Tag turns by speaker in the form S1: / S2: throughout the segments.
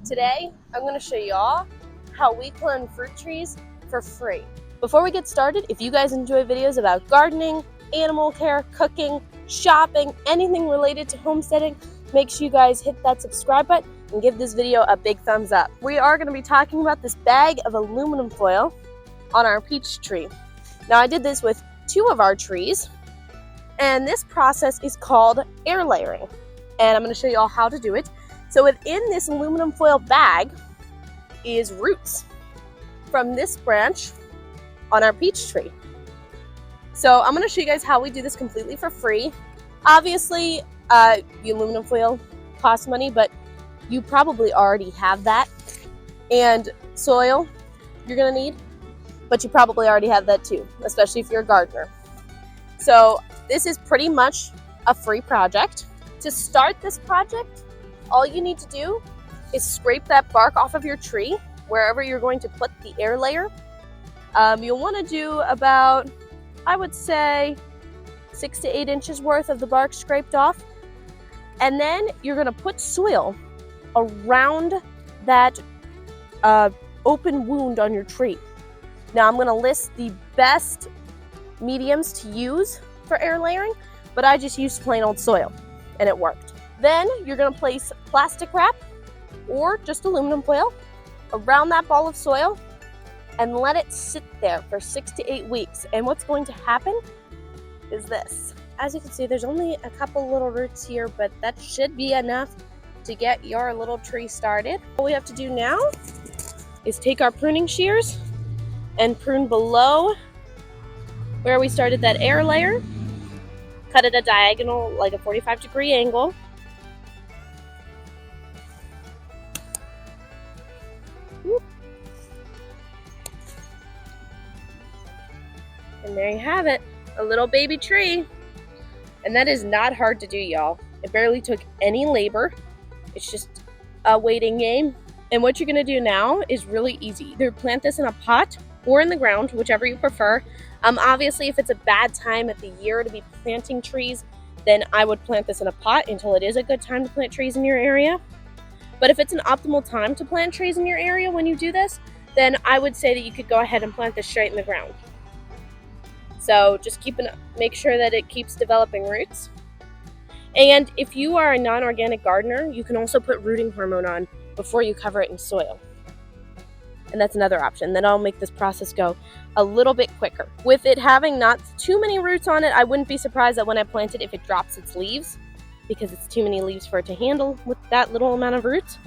S1: Today, I'm going to show y'all how we clone fruit trees for free. Before we get started, if you guys enjoy videos about gardening, animal care, cooking, shopping, anything related to homesteading, make sure you guys hit that subscribe button and give this video a big thumbs up. We are going to be talking about this bag of aluminum foil on our peach tree. Now, I did this with 2 of our trees, and this process is called air layering, and I'm going to show you all how to do it. So within this aluminum foil bag is roots from this branch on our peach tree. So I'm going to show you guys how we do this completely for free. Obviously, the aluminum foil costs money, but you probably already have that. And soil you're going to need, but you probably already have that too, especially if you're a gardener. So this is pretty much a free project. To start this project, all you need to do is scrape that bark off of your tree wherever you're going to put the air layer. You'll want to do about, I would say, 6 to 8 inches worth of the bark scraped off. And then you're going to put soil around that open wound on your tree. Now I'm going to list the best mediums to use for air layering, but I just used plain old soil and it worked. Then you're going to place plastic wrap or just aluminum foil around that ball of soil and let it sit there for 6 to 8 weeks. And what's going to happen is this. As you can see, there's only a couple little roots here, but that should be enough to get your little tree started. What we have to do now is take our pruning shears and prune below where we started that air layer. Cut it a diagonal, like a 45-degree angle. And there you have it, a little baby tree. And that is not hard to do, y'all. It barely took any labor. It's just a waiting game. And what you're gonna do now is really easy. Either plant this in a pot or in the ground, whichever you prefer. Obviously, if it's a bad time of the year to be planting trees, then I would plant this in a pot until it is a good time to plant trees in your area. But if it's an optimal time to plant trees in your area when you do this, then I would say that you could go ahead and plant this straight in the ground. So just make sure that it keeps developing roots. And if you are a non-organic gardener, you can also put rooting hormone on before you cover it in soil. And that's another option. That'll make this process go a little bit quicker. With it having not too many roots on it, I wouldn't be surprised that when I plant it, if it drops its leaves, because it's too many leaves for it to handle with that little amount of roots.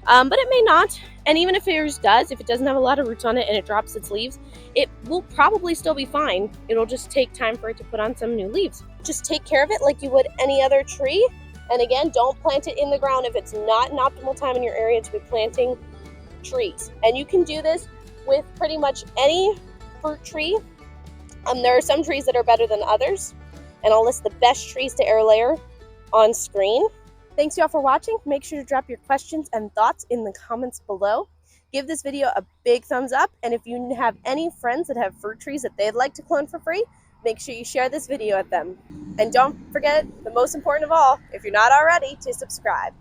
S1: But it may not. And even if yours does, if it doesn't have a lot of roots on it and it drops its leaves, it will probably still be fine. It'll just take time for it to put on some new leaves. Just take care of it like you would any other tree. And again, don't plant it in the ground if it's not an optimal time in your area to be planting trees. And you can do this with pretty much any fruit tree. There are some trees that are better than others, and I'll list the best trees to air layer on screen. Thanks y'all for watching. Make sure to drop your questions and thoughts in the comments below. Give this video a big thumbs up, and if you have any friends that have fruit trees that they'd like to clone for free, make sure you share this video with them. And don't forget, the most important of all, if you're not already, to subscribe.